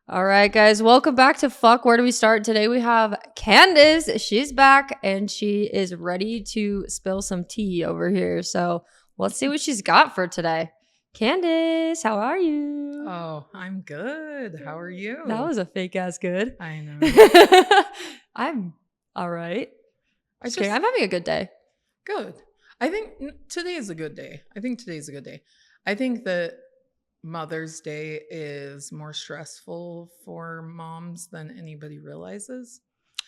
All right, guys, welcome back to Fuck. Where do we start? Today we have Candace. She's back and she is ready to spill some tea over here. So let's see what she's got for today. Candace, how are you? Oh, I'm good. How are you? That was a fake ass good. I know. I'm all right. I'm having a good day. Good. I think today is a good day. I think that Mother's Day is more stressful for moms than anybody realizes.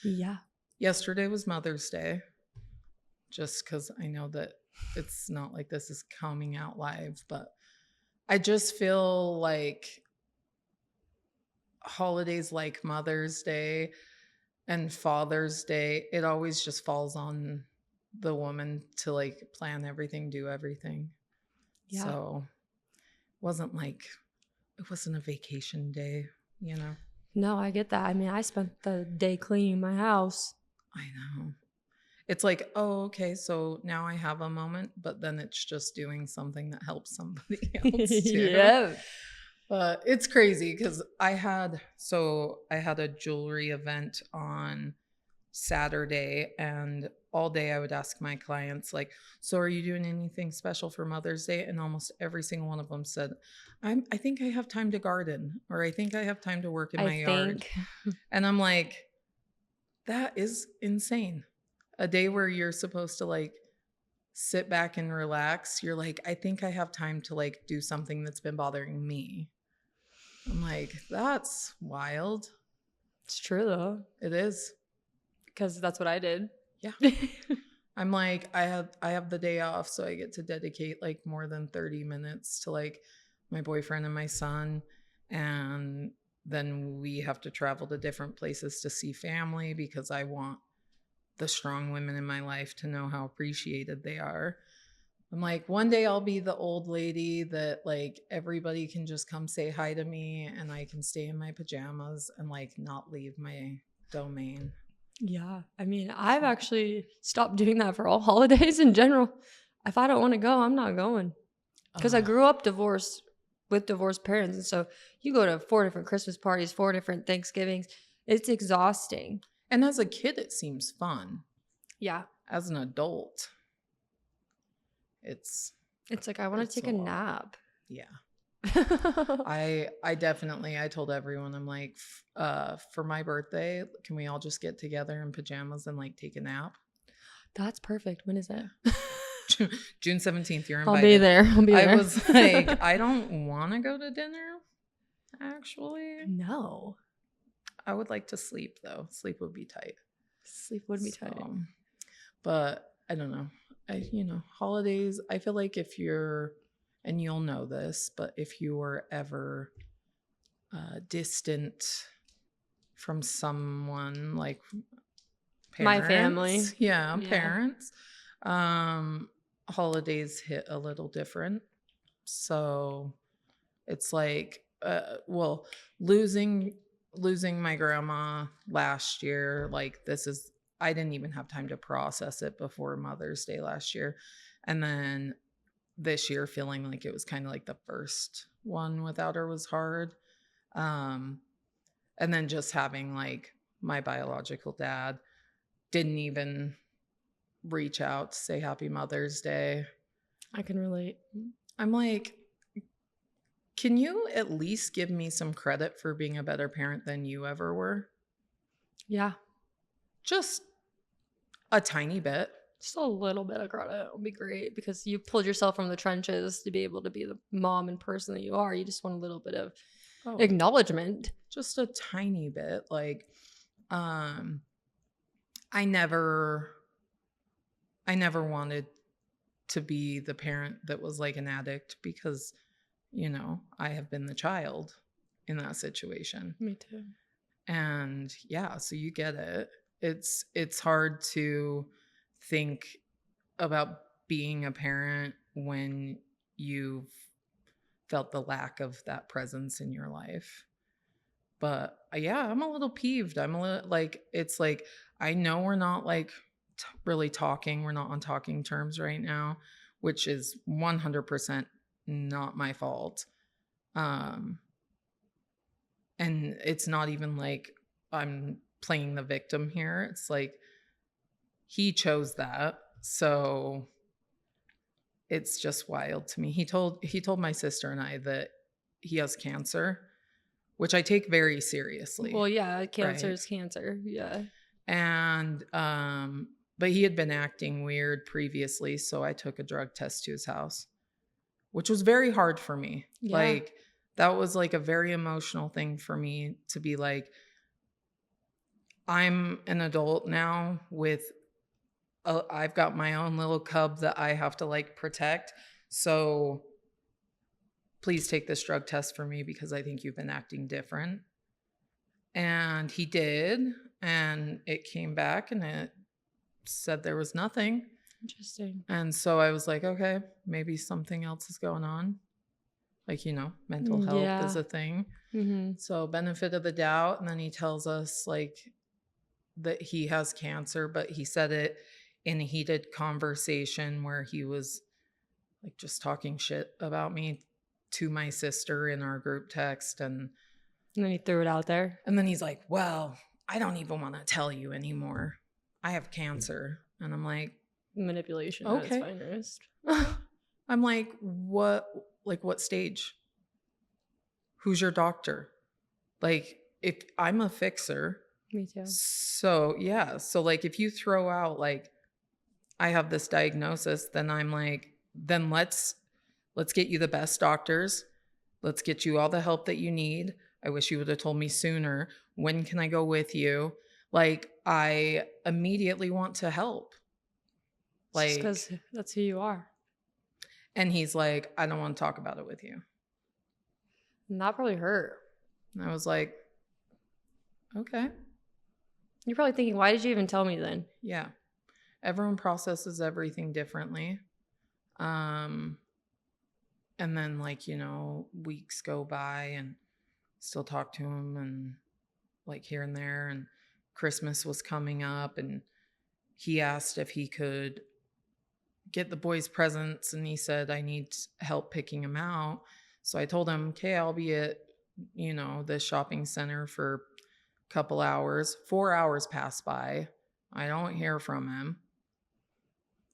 Yeah. Yesterday was Mother's Day. Just because I know that it's not like this is coming out live, but I just feel like holidays like Mother's Day and Father's Day, it always just falls on the woman to like plan everything, do everything. Yeah. So it wasn't a vacation day, you know? No, I get that. I mean, I spent the day cleaning my house. I know. It's like, oh, okay, so now I have a moment, but then it's just doing something that helps somebody else too. Yeah. But it's crazy because I had a jewelry event on Saturday, and all day I would ask my clients, like, so are you doing anything special for Mother's Day? And almost every single one of them said, I think I have time to garden, or I think I have time to work in my yard. And I'm like, that is insane. A day where you're supposed to like sit back and relax, you're like, I think I have time to like do something that's been bothering me. I'm like, that's wild. It's true though. It is. Because that's what I did. Yeah. I'm like, I have the day off, so I get to dedicate like more than 30 minutes to like my boyfriend and my son. And then we have to travel to different places to see family because I want the strong women in my life to know how appreciated they are. I'm like, one day I'll be the old lady that like everybody can just come say hi to me and I can stay in my pajamas and like not leave my domain. Yeah. I mean, I've actually stopped doing that for all holidays in general. If I don't want to go, I'm not going. Because I grew up divorced with divorced parents. And so you go to 4 different Christmas parties, 4 different Thanksgivings. It's exhausting. And as a kid, it seems fun. Yeah. As an adult, it's like, I want to take a nap. Yeah. I told everyone, I'm like, for my birthday, can we all just get together in pajamas and like take a nap? That's perfect. When is it? June 17th. You're invited. I'll be there. I was like, I don't want to go to dinner, actually. No. I would like to sleep, though. Sleep would be tight. Tight. But I don't know. Holidays, I feel like if you're, and you'll know this, but if you were ever distant from someone, like parents, my family. Yeah. Parents. Holidays hit a little different. So it's like, losing my grandma last year, like I didn't even have time to process it before Mother's Day last year. And then this year feeling like it was kind of like the first one without her was hard. And then just having like my biological dad didn't even reach out to say Happy Mother's Day. I can relate. I'm like, can you at least give me some credit for being a better parent than you ever were? Yeah. Just a tiny bit. Just a little bit of credit would be great because you pulled yourself from the trenches to be able to be the mom and person that you are. You just want a little bit of acknowledgement. Just a tiny bit. Like, I never wanted to be the parent that was like an addict because, I have been the child in that situation. Me too. And yeah, so you get it. It's hard to think about being a parent when you've felt the lack of that presence in your life. But yeah, I'm a little peeved. I'm a little like, it's like, I know we're not like really talking. We're not on talking terms right now, which is 100% not my fault. And And it's not even like I'm playing the victim here. It's like he chose that. So it's just wild to me. He told my sister and I that he has cancer, which I take very seriously. Well, yeah, cancer right? is cancer. Yeah. And but he had been acting weird previously, so I took a drug test to his house, which was very hard for me. Yeah. Like that was like a very emotional thing for me to be like, I'm an adult now with I've got my own little cub that I have to like protect. So please take this drug test for me because I think you've been acting different. And he did, and it came back and it said there was nothing. Interesting. And so I was like, okay, maybe something else is going on. Like, mental health is a thing. Mm-hmm. So benefit of the doubt. And then he tells us like that he has cancer, but he said it in a heated conversation where he was like just talking shit about me to my sister in our group text. And then he threw it out there. And then he's like, well, I don't even want to tell you anymore. I have cancer. And I'm like, manipulation okay. At its finest. I'm like, what stage? Who's your doctor? Like, if I'm a fixer. Me too. So, yeah. So, like, if you throw out, like, I have this diagnosis, then I'm like, then let's get you the best doctors. Let's get you all the help that you need. I wish you would have told me sooner. When can I go with you? Like, I immediately want to help. Like, because that's who you are. And he's like, I don't want to talk about it with you. And that probably hurt. And I was like, okay. You're probably thinking, why did you even tell me then? Yeah. Everyone processes everything differently. And then like, weeks go by and still talk to him and like here and there. And Christmas was coming up and he asked if he could get the boys presents. And he said, I need help picking them out. So I told him, okay, I'll be at, the shopping center for a couple hours. 4 hours pass by. I don't hear from him.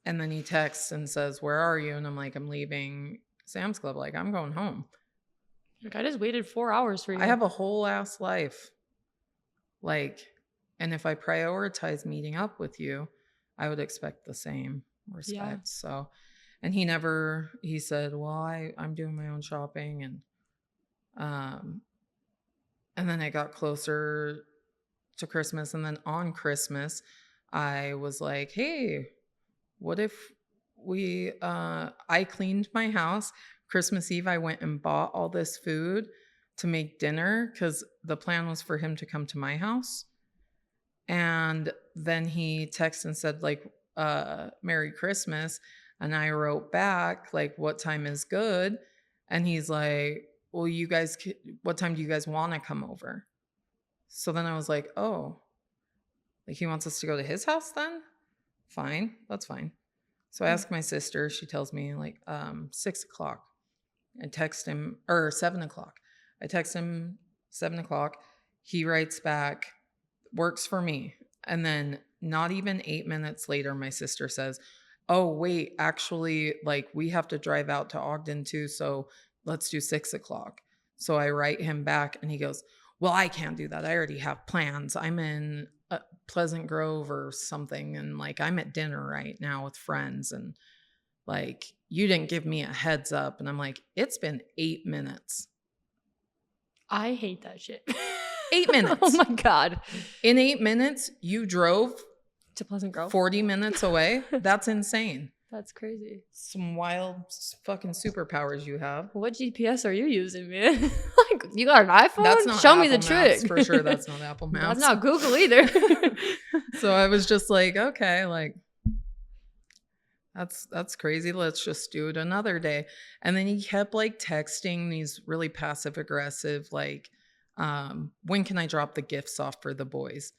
And then he texts and says, where are you? And I'm like, I'm leaving Sam's Club. Like, I'm going home. Like, I just waited 4 hours for you. I have a whole ass life. Like, and if I prioritize meeting up with you, I would expect the same respect. Yeah. So, and he said, well, I'm doing my own shopping. And then it got closer to Christmas. And then on Christmas, I was like, hey, what if I cleaned my house. Christmas Eve, I went and bought all this food to make dinner because the plan was for him to come to my house. And then he texted and said, like, Merry Christmas. And I wrote back, like, what time is good? And he's like, well, what time do you guys want to come over? So then I was like, oh, like he wants us to go to his house then? Fine, that's fine. So I asked my sister, she tells me like 6 o'clock. I text him, or 7 o'clock. I text him 7 o'clock. He writes back, works for me. And then not even 8 minutes later, my sister says, oh, wait, actually, like we have to drive out to Ogden too. So let's do 6 o'clock. So I write him back and he goes, well, I can't do that. I already have plans. I'm in Pleasant Grove or something. And like, I'm at dinner right now with friends. And like, you didn't give me a heads up. And I'm like, it's been 8 minutes. I hate that shit. 8 minutes. Oh my God. In 8 minutes, you drove to Pleasant Grove 40 minutes away. That's insane. That's crazy. Some wild fucking superpowers you have. What GPS are you using, man? Like, you got an iPhone? That's not Show Apple me the Maps, trick. for sure. That's not Apple Maps. That's not Google either. So I was just like, okay, like that's crazy. Let's just do it another day. And then he kept like texting these really passive aggressive, like, when can I drop the gifts off for the boys?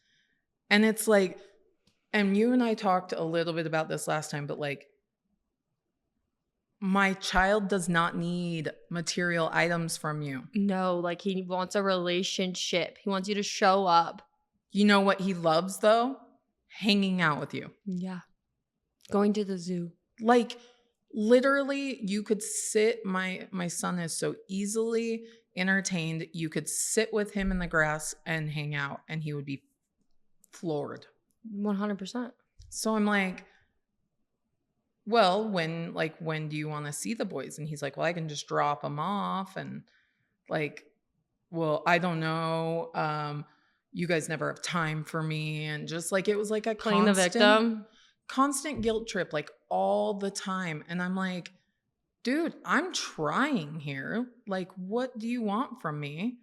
And it's like, and you and I talked a little bit about this last time, but like, my child does not need material items from you. No, like he wants a relationship. He wants you to show up. You know what he loves though? Hanging out with you. Yeah. Going to the zoo. Like literally you could sit, my son is so easily entertained. You could sit with him in the grass and hang out and he would be floored. 100%. So I'm like, well, when do you want to see the boys? And he's like, well, I can just drop them off. And like, well, I don't know. You guys never have time for me. And just like, it was like a Playing the victim. constant guilt trip, like all the time. And I'm like, dude, I'm trying here. Like, what do you want from me?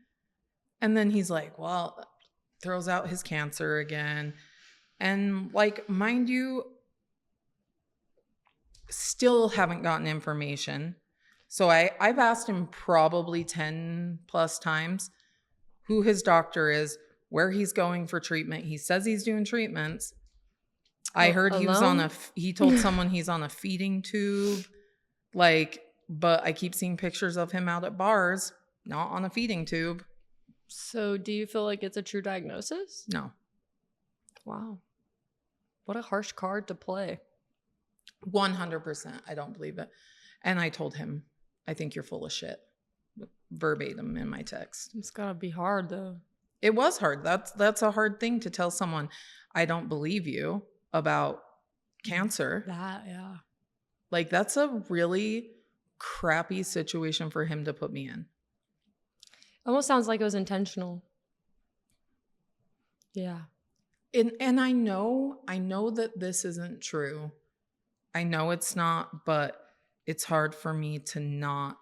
And then he's like, well, throws out his cancer again. And like, mind you, still haven't gotten information. So I've asked him probably 10 plus times who his doctor is, where he's going for treatment. He says he's doing treatments. I heard he was on he told someone he's on a feeding tube. Like, but I keep seeing pictures of him out at bars, not on a feeding tube. So do you feel like it's a true diagnosis? No. Wow. What a harsh card to play. 100%. I don't believe it. And I told him, I think you're full of shit. Verbatim in my text. It's gotta be hard though. It was hard. That's a hard thing to tell someone. I don't believe you about cancer. That, yeah. Like, that's a really crappy situation for him to put me in. Almost sounds like it was intentional. Yeah. And I know that this isn't true. I know it's not, but it's hard for me to not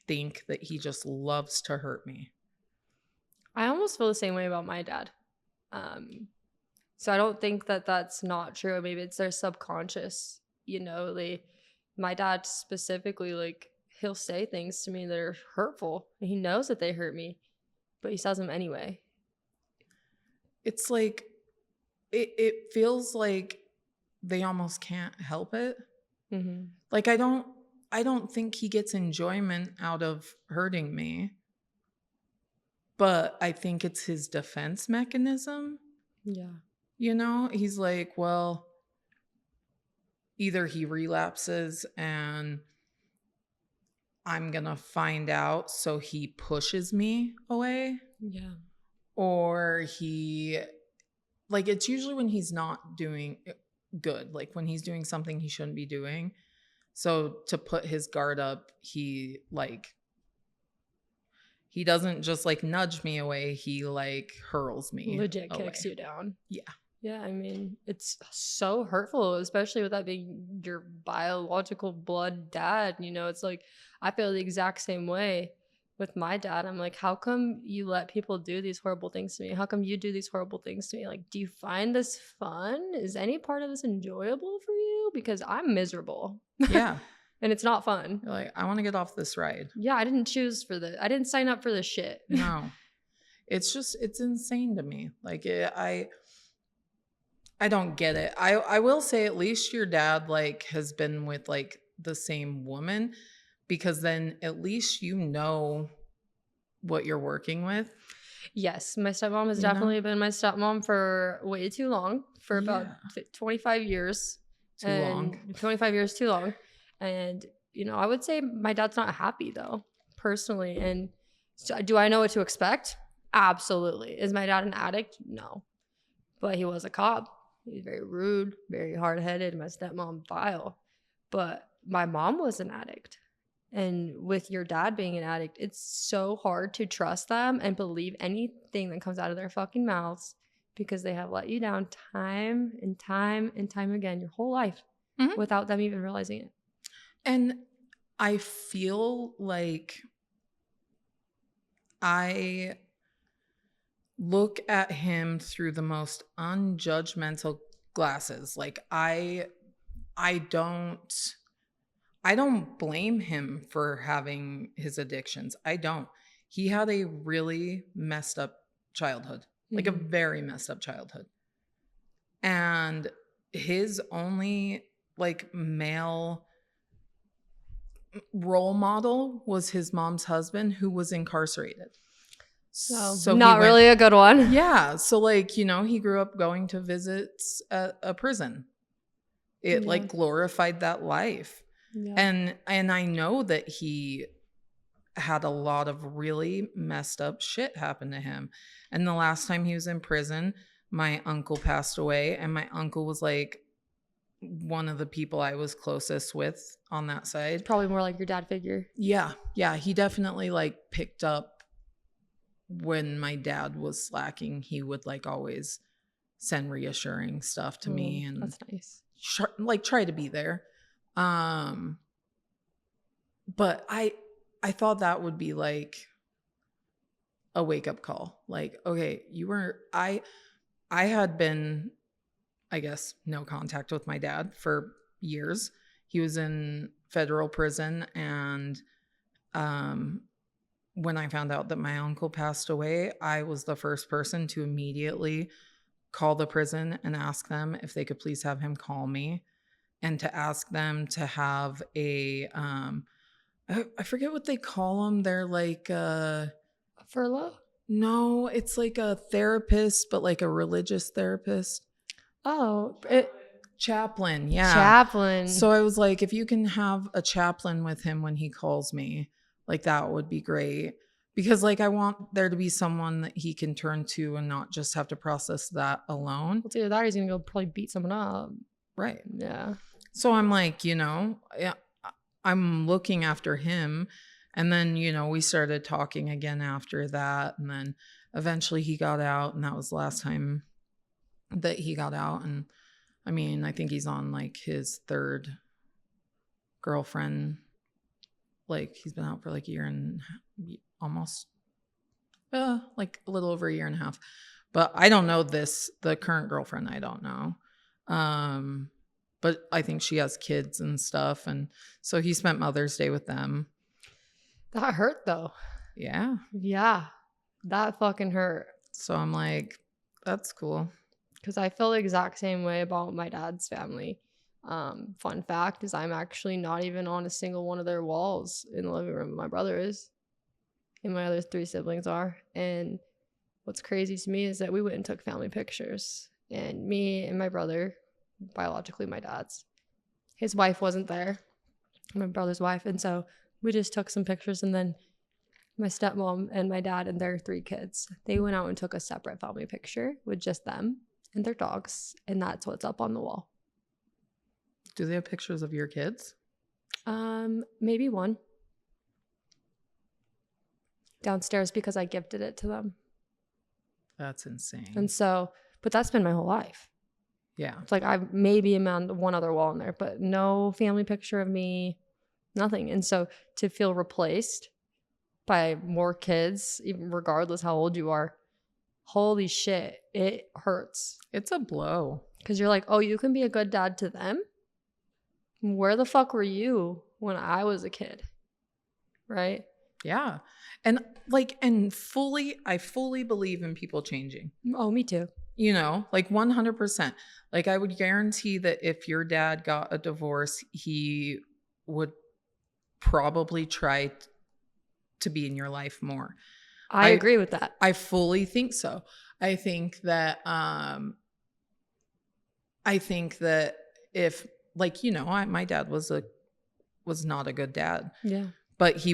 think that he just loves to hurt me. I almost feel the same way about my dad. So I don't think that that's not true. Maybe it's their subconscious, you know, my dad specifically, like, he'll say things to me that are hurtful. And he knows that they hurt me, but he says them anyway. It's like, it feels like they almost can't help it. Mm-hmm. Like, I don't think he gets enjoyment out of hurting me, but I think it's his defense mechanism. Yeah. You know, he's like, well, either he relapses and I'm going to find out, so he pushes me away. Yeah. Or he, like, it's usually when he's not doing good, like when he's doing something he shouldn't be doing. So to put his guard up, he doesn't just like nudge me away. He like hurls me. Legit away. kicks you down. Yeah. Yeah, I mean, it's so hurtful, especially with that being your biological blood dad. You know, it's like, I feel the exact same way with my dad. I'm like, how come you let people do these horrible things to me? How come you do these horrible things to me? Like, do you find this fun? Is any part of this enjoyable for you? Because I'm miserable. Yeah. And it's not fun. You're like, I want to get off this ride. Yeah, I didn't choose for this. I didn't sign up for this shit. No. It's insane to me. Like, I don't get it. I will say, at least your dad like has been with like the same woman, because then at least you know what you're working with. Yes, my stepmom has definitely been my stepmom for way too long, for about 25 years. Too long. 25 years too long. And, you know, I would say my dad's not happy though, personally. And so, do I know what to expect? Absolutely. Is my dad an addict? No. But he was a cop. He was very rude, very hard-headed. My stepmom, vile. But my mom was an addict. And with your dad being an addict, it's so hard to trust them and believe anything that comes out of their fucking mouths, because they have let you down time and time and time again your whole life without them even realizing it. And I feel like I look at him through the most unjudgmental glasses. Like, I don't blame him for having his addictions. I don't. He had a really messed up childhood, like a very messed up childhood. And his only like male role model was his mom's husband, who was incarcerated. So not really a good one. Yeah. So like, you know, he grew up going to visits at a prison. It like glorified that life. Yeah. And I know that he had a lot of really messed up shit happen to him. And the last time he was in prison, my uncle passed away, and my uncle was like one of the people I was closest with on that side. Probably more like your dad figure. Yeah. Yeah. He definitely like picked up when my dad was slacking. He would like always send reassuring stuff to me, and that's nice. Like try to be there. But I thought that would be like a wake up call. Like, okay, I had been, I guess, no contact with my dad for years. He was in federal prison, and when I found out that my uncle passed away, I was the first person to immediately call the prison and ask them if they could please have him call me, and to ask them to have a I forget what they call them. They're like a furlough? No, it's like a therapist, but like a religious therapist. Oh, chaplain. Yeah. Chaplain. So I was like, if you can have a chaplain with him when he calls me, like that would be great. Because like I want there to be someone that he can turn to and not just have to process that alone. Well, it's either that or he's going to go probably beat someone up. Right. Yeah. So I'm like, you know, yeah, I'm looking after him. And then, you know, we started talking again after that. And then eventually he got out. And that was the last time that he got out. And I mean, I think he's on like his third girlfriend. Like he's been out for like a year and almost like a little over a year and a half. But I don't know the current girlfriend. I don't know. But I think she has kids and stuff. And so he spent Mother's Day with them. That hurt though. Yeah. Yeah. That fucking hurt. So I'm like, that's cool. Because I feel the exact same way about my dad's family. Fun fact is I'm actually not even on a single one of their walls in the living room. My brother is. And my other 3 siblings are. And what's crazy to me is that we went and took family pictures. And me and my brother, biologically my dad's, his wife wasn't there. My brother's wife. And so we just took some pictures, and then my stepmom and my dad and their 3 kids, they went out and took a separate family picture with just them and their dogs, and that's what's up on the wall. Do they have pictures of your kids? Maybe one. Downstairs because I gifted it to them. That's insane. And so, but that's been my whole life. Yeah. It's like I maybe am on one other wall in there, but no family picture of me, nothing. And so to feel replaced by more kids, even regardless how old you are, holy shit, it hurts. It's a blow. Because you're like, oh, you can be a good dad to them? Where the fuck were you when I was a kid? Right? Yeah. And like, I fully believe in people changing. Oh, me too. You know, like 100%. Like I would guarantee that if your dad got a divorce, he would probably try to be in your life more. I agree with that. I fully think so. I think that if, like, you know, my dad was not a good dad. Yeah. But he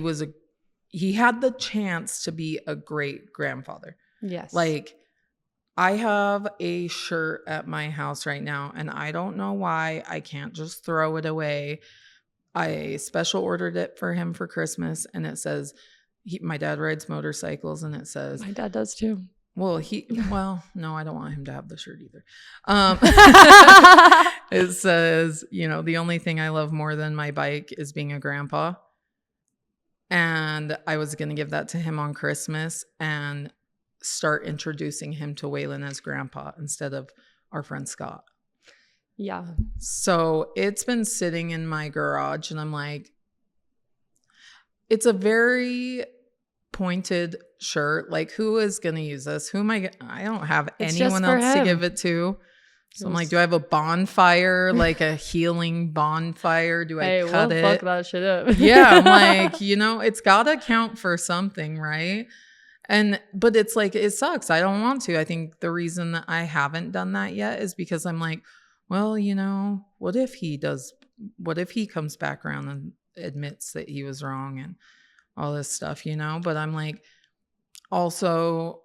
had the chance to be a great grandfather. Yes. Like I have a shirt at my house right now, and I don't know why I can't just throw it away. I special ordered it for him for Christmas, and it says, my dad rides motorcycles, and it says, my dad does too. Well, no, I don't want him to have the shirt either. It says, you know, the only thing I love more than my bike is being a grandpa. And I was going to give that to him on Christmas and start introducing him to Waylon as grandpa instead of our friend Scott. Yeah. So it's been sitting in my garage, and I'm like, it's a very pointed shirt. Like, who is going to use this? Who am I? I don't have anyone else to give it to. So I'm like, do I have a bonfire, like a healing bonfire? Do I cut we'll it? fuck that shit up. Yeah, I'm like, it's got to count for something, right? But it's like, it sucks. I don't want to. I think the reason that I haven't done that yet is because I'm like, well, what if he comes back around and admits that he was wrong and all this stuff, But I'm like, also,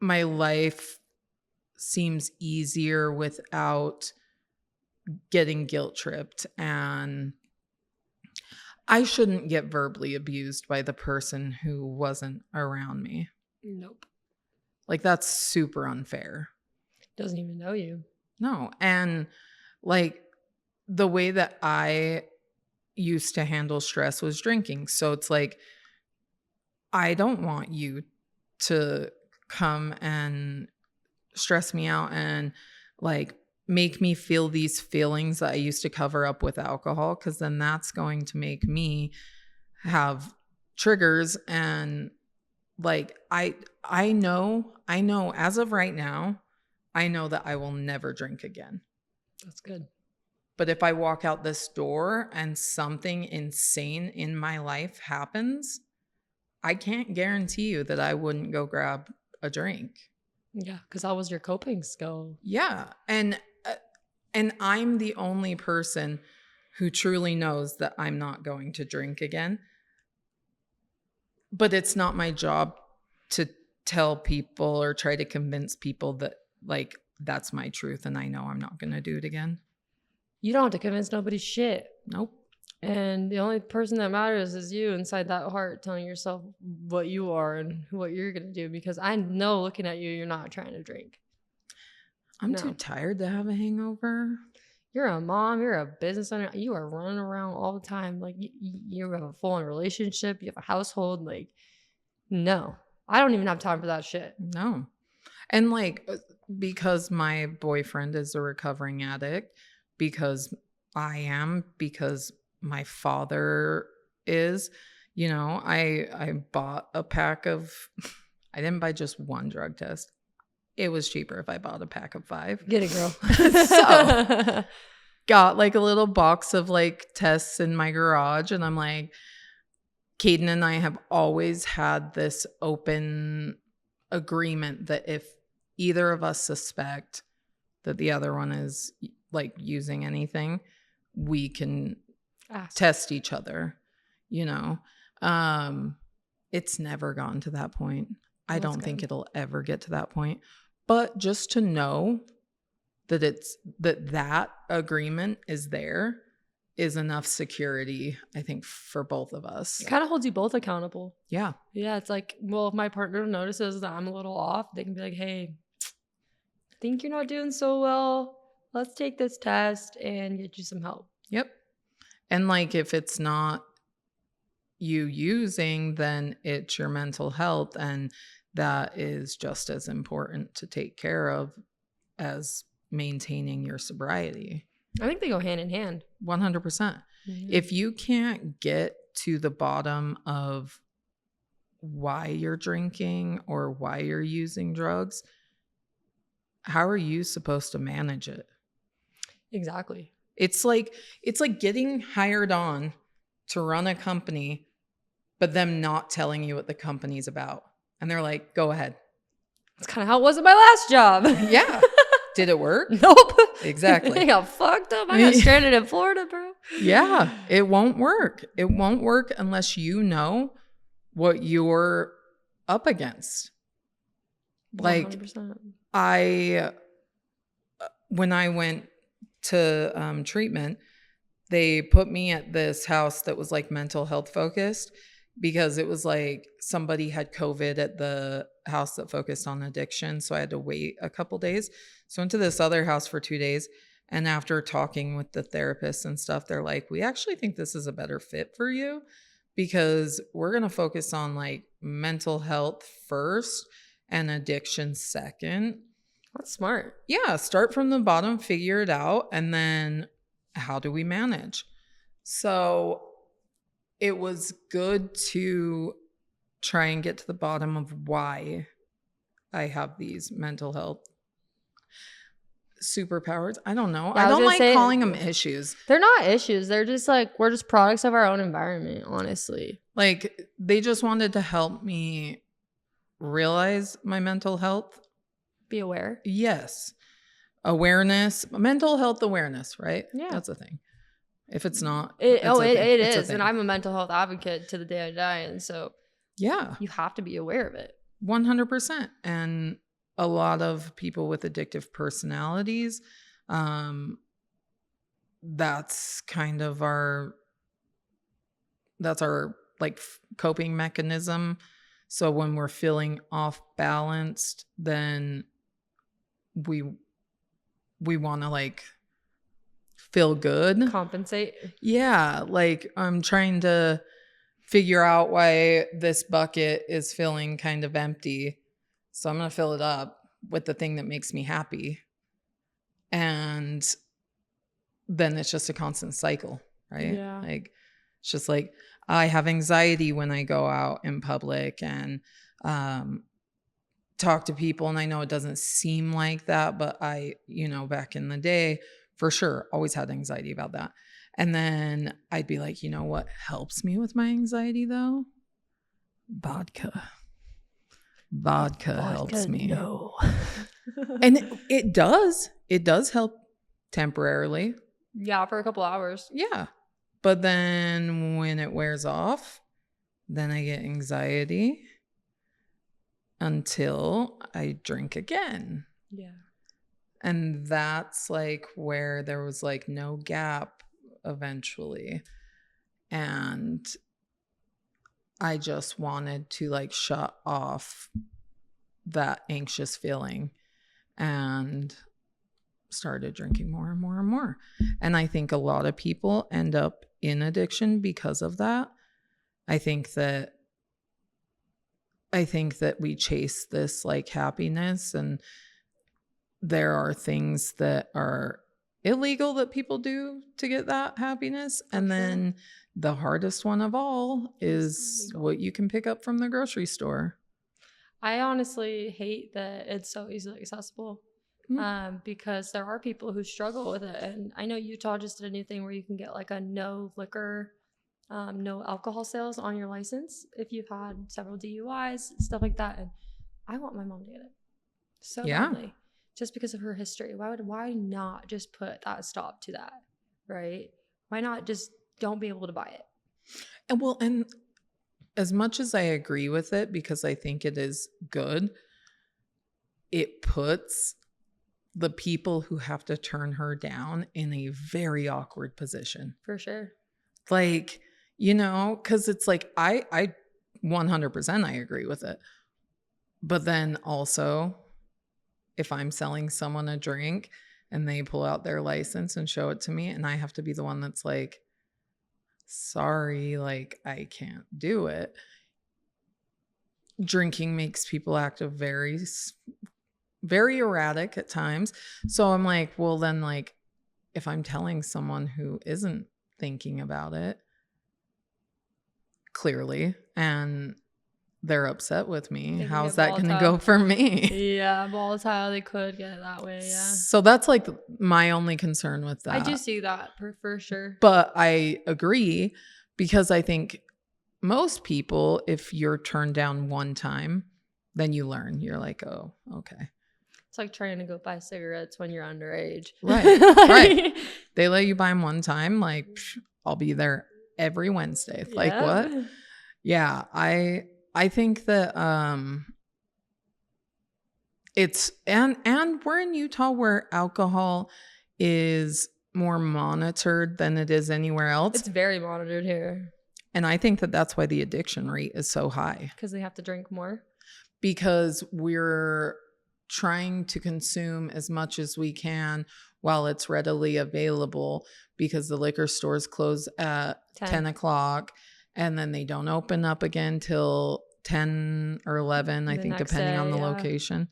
my life seems easier without getting guilt tripped, and I shouldn't get verbally abused by the person who wasn't around me. Nope. Like, that's super unfair. Doesn't even know you. No. And like, the way that I used to handle stress was drinking. So it's like, I don't want you to come and stress me out and like make me feel these feelings that I used to cover up with alcohol, because then that's going to make me have triggers. And like, I know as of right now, I know that I will never drink again. That's good. But if I walk out this door and something insane in my life happens, I can't guarantee you that I wouldn't go grab a drink. Yeah, because that was your coping skill. Yeah. And I'm the only person who truly knows that I'm not going to drink again. But it's not my job to tell people or try to convince people that like that's my truth and I know I'm not going to do it again. You don't have to convince nobody shit. Nope. And the only person that matters is you inside that heart, telling yourself what you are and what you're going to do. Because I know looking at you, you're not trying to drink. I'm too tired to have a hangover. You're a mom. You're a business owner. You are running around all the time. Like, you have a full-on relationship. You have a household. Like, no. I don't even have time for that shit. No. And like, because my boyfriend is a recovering addict, because I am, because my father is, I bought a pack of, I didn't buy just one drug test. It was cheaper if I bought a pack of 5. Get it, girl. So got like a little box of like tests in my garage. And I'm like, Caden and I have always had this open agreement that if either of us suspect that the other one is like using anything, we can test each other, it's never gotten to that point. I don't think it'll ever get to that point. But just to know that that agreement is there is enough security, I think, for both of us. It kind of holds you both accountable. Yeah. Yeah, it's like, well, if my partner notices that I'm a little off, they can be like, hey, I think you're not doing so well. Let's take this test and get you some help. Yep. And like, if it's not you using, then it's your mental health. And that is just as important to take care of as maintaining your sobriety. I think they go hand in hand. 100%. Mm-hmm. If you can't get to the bottom of why you're drinking or why you're using drugs, how are you supposed to manage it? Exactly. It's like getting hired on to run a company, but them not telling you what the company's about. And they're like, go ahead. That's kind of how it was at my last job. Yeah. Did it work? Nope. Exactly. I got fucked up. I got stranded in Florida, bro. Yeah. It won't work. It won't work unless you know what you're up against. Like 100%. When I went to treatment, they put me at this house that was like mental health focused, because it was like somebody had COVID at the house that focused on addiction. So I had to wait a couple days. So I went to this other house for 2 days. And after talking with the therapists and stuff, they're like, we actually think this is a better fit for you, because we're going to focus on like mental health first and addiction second. That's smart. Yeah. Start from the bottom, figure it out. And then how do we manage? So it was good to try and get to the bottom of why I have these mental health Superpowers. I don't know. Yeah, I I was don't gonna like say- calling them issues. They're not issues. They're just like, we're just products of our own environment, honestly. Like, they just wanted to help me realize my mental health. Be aware. Yes. Awareness, mental health awareness, right? Yeah. That's a thing. If it's not, It It's a is. thing. And I'm a mental health advocate to the day I die. And so Yeah, you have to be aware of it. 100%. And a lot of people with addictive personalities, that's kind of our like coping mechanism. So when we're feeling off balanced, then we want to like feel good. Compensate. Yeah, like I'm trying to figure out why this bucket is feeling kind of empty. So I'm going to fill it up with the thing that makes me happy. And then it's just a constant cycle, right? Yeah. Like, it's just like I have anxiety when I go out in public and talk to people. And I know it doesn't seem like that, but I, back in the day, for sure, always had anxiety about that. And then I'd be like, you know what helps me with my anxiety though? Vodka. Vodka helps me. No. And it does. It does help temporarily. Yeah, for a couple hours. Yeah. But then when it wears off, then I get anxiety until I drink again. Yeah. And that's like where there was like no gap eventually. And I just wanted to like shut off that anxious feeling and started drinking more and more and more. And I think a lot of people end up in addiction because of that. I think that we chase this like happiness, and there are things that are illegal that people do to get that happiness. And then the hardest one of all is what you can pick up from the grocery store. I honestly hate that it's so easily accessible. Because there are people who struggle with it. And I know Utah just did a new thing where you can get like a no liquor, no alcohol sales on your license if you've had several DUIs, stuff like that. And I want my mom to get it so badly, just because of her history. Why not just put that stop to that, right? Why not just don't be able to buy it? And as much as I agree with it, because I think it is good, it puts the people who have to turn her down in a very awkward position. For sure. Like, because it's like, I 100% I agree with it. But then also, if I'm selling someone a drink and they pull out their license and show it to me, and I have to be the one that's like, sorry, like I can't do it. Drinking makes people act very erratic at times. So I'm like, well, then, like, if I'm telling someone who isn't thinking about it clearly and they're upset with me, how's that going to go for me? Yeah, volatile. They could get it that way. Yeah. So that's like my only concern with that. I do see that for sure. But I agree, because I think most people, if you're turned down one time, then you learn. You're like, oh, okay. It's like trying to go buy cigarettes when you're underage. Right. Right. They let you buy them one time. Like, I'll be there every Wednesday. Like, what? Yeah. I think that it's and we're in Utah where alcohol is more monitored than it is anywhere else. It's very monitored here. And I think that that's why the addiction rate is so high. Because they have to drink more. Because we're trying to consume as much as we can while it's readily available, because the liquor stores close at 10 o'clock and then they don't open up again till 10 or 11, I think, depending on the location.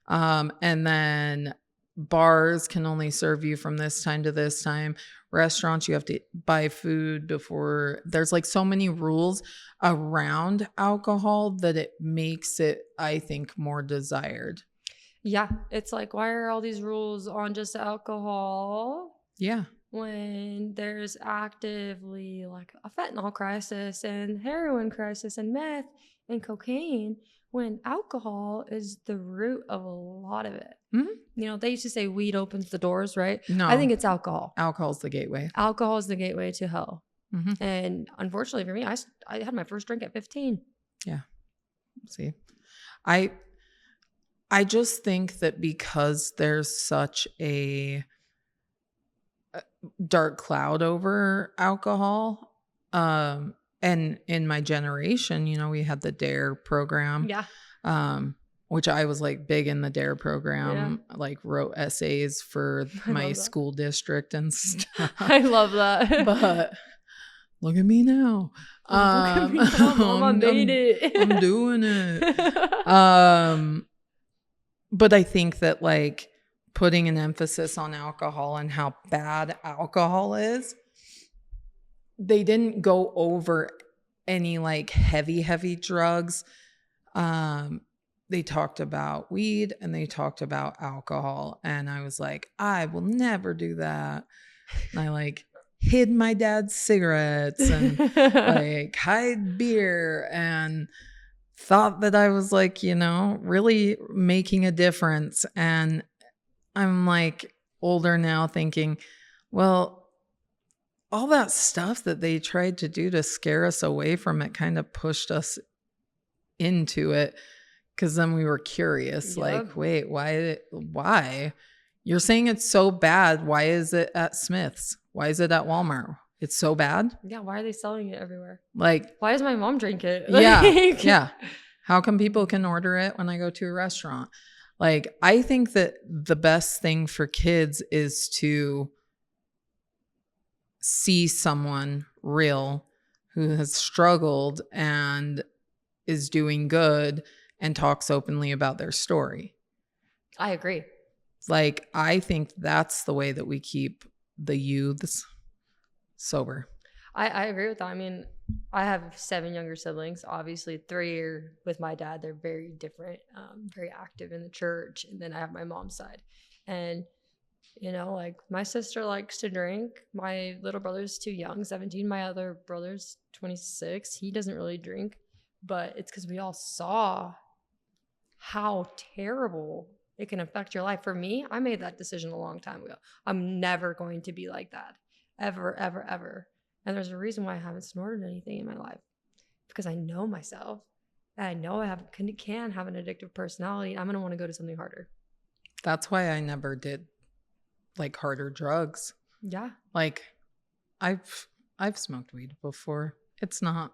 And then bars can only serve you from this time to this time. Restaurants, you have to buy food before. There's like so many rules around alcohol that it makes it, I think, more desired. Yeah. It's like, why are all these rules on just alcohol Yeah. when there's actively like a fentanyl crisis and heroin crisis and meth and cocaine, when alcohol is the root of a lot of it? Mhm. You know, they used to say weed opens the doors, right? No. I think it's alcohol. Alcohol's the gateway. Alcohol is the gateway to hell. Mm-hmm. And unfortunately for me, I had my first drink at 15. Yeah. See, I just think that because there's such a dark cloud over alcohol, and in my generation, you know, we had the DARE program, which I was like big in the DARE program, like wrote essays for my school district and stuff. I love that. But look at me now. Look at me now, Mom, I made it. I'm doing it. But I think that like putting an emphasis on alcohol and how bad alcohol is, they didn't go over any like heavy drugs. They talked about weed and they talked about alcohol. And I was like, I will never do that. And I like hid my dad's cigarettes and like hide beer and thought that I was like, you know, really making a difference. And I'm like older now thinking, well, all that stuff that they tried to do to scare us away from it kind of pushed us into it. Cause then we were curious, like, wait, why? You're saying it's so bad. Why is it at Smith's? Why is it at Walmart? It's so bad. Yeah. Why are they selling it everywhere? Like, why does my mom drink it? Yeah. How come people can order it when I go to a restaurant? Like, I think that the best thing for kids is to see someone real who has struggled and is doing good and talks openly about their story. I agree. Like, I think that's the way that we keep the youths sober. I agree with that. I mean, I have 7 younger siblings. Obviously, 3 are with my dad. They're very different, very active in the church. And then I have my mom's side. And, you know, like my sister likes to drink. My little brother's too young, 17. My other brother's 26. He doesn't really drink. But it's because we all saw how terrible it can affect your life. For me, I made that decision a long time ago. I'm never going to be like that. Ever, ever, ever. And there's a reason why I haven't snorted anything in my life. Because I know myself. And I know I can have an addictive personality. I'm going to want to go to something harder. That's why I never did like harder drugs. Yeah. Like I've smoked weed before. It's not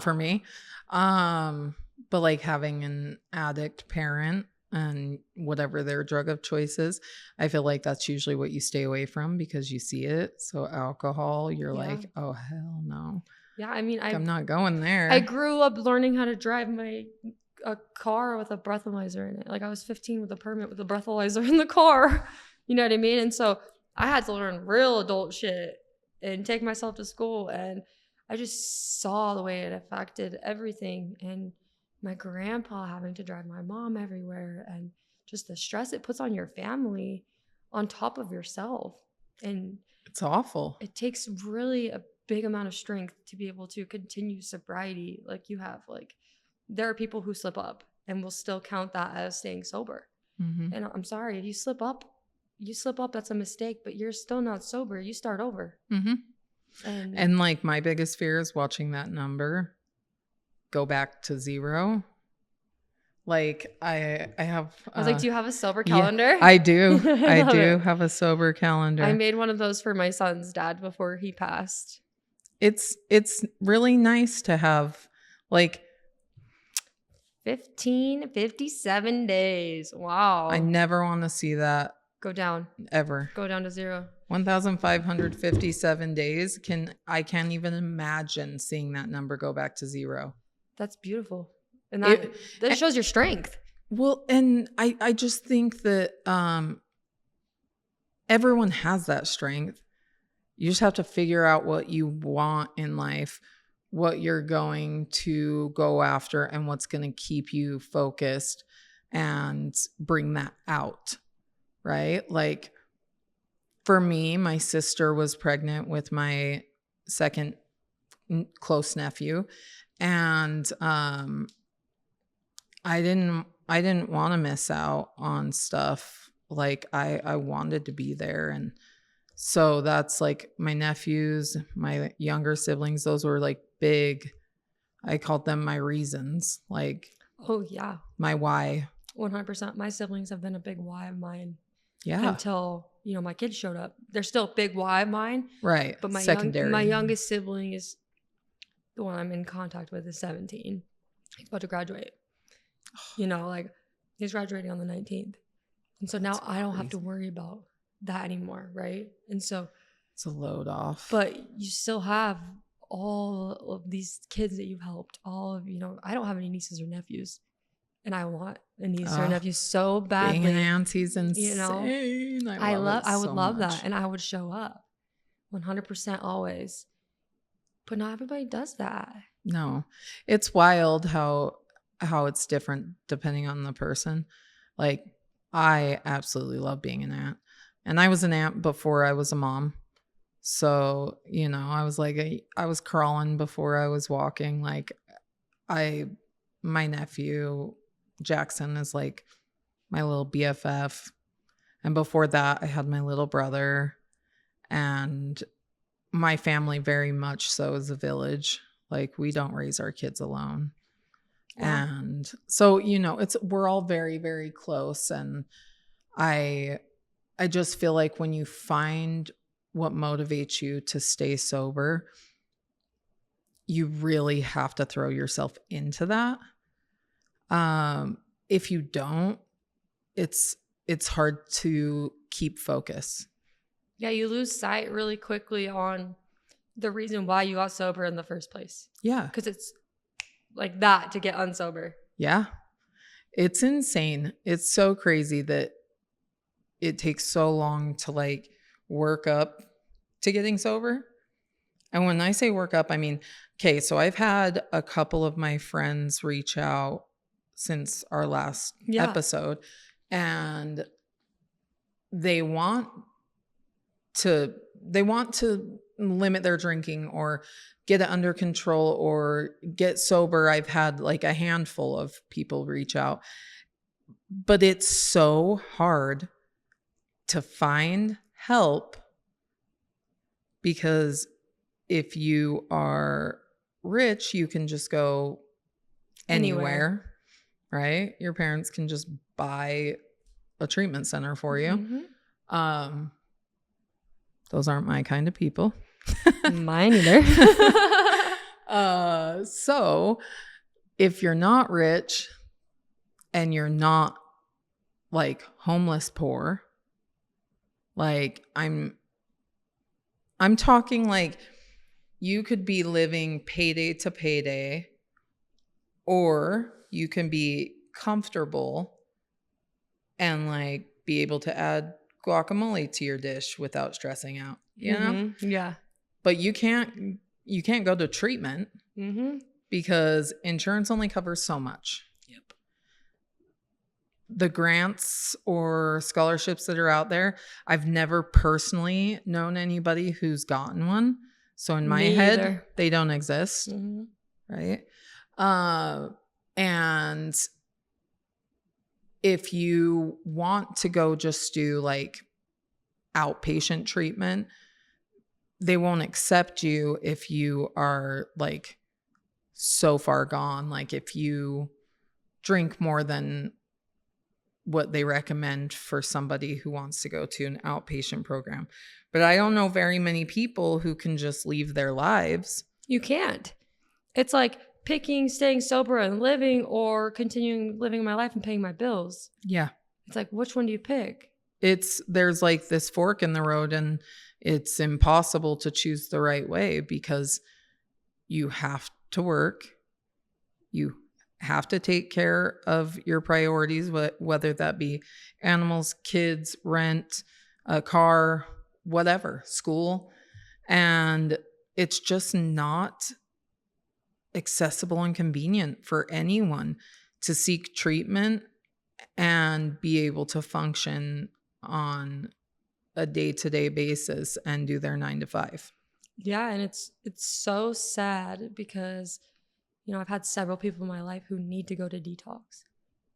for me. But like having an addict parent and whatever their drug of choice is, I feel like that's usually what you stay away from because you see it. So alcohol, you're like, oh, hell no. Yeah, I mean, I'm not going there. I grew up learning how to drive a car with a breathalyzer in it. Like I was 15 with a permit with a breathalyzer in the car. You know what I mean? And so I had to learn real adult shit and take myself to school. And I just saw the way it affected everything. And my grandpa having to drive my mom everywhere and just the stress it puts on your family on top of yourself. And it's awful. It takes really a big amount of strength to be able to continue sobriety like you have. Like there are people who slip up and will still count that as staying sober. Mm-hmm. And I'm sorry, if you slip up, that's a mistake, but you're still not sober. You start over. Mm-hmm. And like my biggest fear is watching that number go back to 0. Like I have I was like, do you have a sober calendar? Yeah, I do. I do have a sober calendar. I made one of those for my son's dad before he passed. It's really nice to have like 57 days. Wow. I never want to see that go down. Ever. Go down to 0. 1,557 days. I can't even imagine seeing that number go back to 0. That's beautiful. And that shows your strength. Well, and I just think that everyone has that strength. You just have to figure out what you want in life, what you're going to go after, and what's going to keep you focused. and bring that out, right? Like for me, my sister was pregnant with my second close nephew, and I didn't want to miss out on stuff. Like I wanted to be there. And so that's like my nephews, my younger siblings, those were like big. I called them my reasons, like Oh, yeah. my why. 100%. My siblings have been a big why of mine Yeah. until, my kids showed up. They're still a big why of mine. Right. But Secondary. my youngest sibling is the one I'm in contact with is 17. He's about to graduate. Like he's graduating on the 19th. And so now I don't have to worry about that anymore, right? And so it's a load off. But you still have all of these kids that you've helped. All of, I don't have any nieces or nephews. And I want a niece or a nephew so badly. Being an auntie's insane. I would love that. And I would show up 100% always. But not everybody does that. No. It's wild how it's different depending on the person. Like I absolutely love being an aunt. And I was an aunt before I was a mom. So, I was like, I was crawling before I was walking. Like my nephew Jackson is like my little BFF. And before that, I had my little brother, and my family very much so is a village. Like we don't raise our kids alone. Yeah. And so, we're all very, very close. And I just feel like when you find what motivates you to stay sober, you really have to throw yourself into that. If you don't, it's hard to keep focus. Yeah, you lose sight really quickly on the reason why you got sober in the first place. Yeah. Because it's like that to get unsober. Yeah. It's insane. It's so crazy that it takes so long to like work up to getting sober. And when I say work up, I mean, okay, so I've had a couple of my friends reach out since our last episode, and they want to limit their drinking or get it under control or get sober. I've had like a handful of people reach out, but it's so hard to find help because if you are rich, you can just go anywhere. Right? Your parents can just buy a treatment center for you. Mm-hmm. Those aren't my kind of people. Mine either. So if you're not rich and you're not like homeless poor, like I'm talking like you could be living payday to payday, or you can be comfortable and like be able to add guacamole to your dish without stressing out, you know? Yeah. But you can't go to treatment because insurance only covers so much. Yep. The grants or scholarships that are out there, I've never personally known anybody who's gotten one. So in my head, they don't exist. Mm-hmm. Right? And if you want to go just do like outpatient treatment, they won't accept you if you are like so far gone. Like if you drink more than what they recommend for somebody who wants to go to an outpatient program. But I don't know very many people who can just leave their lives. You can't. It's like picking staying sober and living or continuing living my life and paying my bills. Yeah. It's like, which one do you pick? There's like this fork in the road, and it's impossible to choose the right way because you have to work. You have to take care of your priorities, whether that be animals, kids, rent, a car, whatever, school. And it's just not accessible and convenient for anyone to seek treatment and be able to function on a day-to-day basis and do their 9 to 5. Yeah, and it's so sad because, you know, I've had several people in my life who need to go to detox.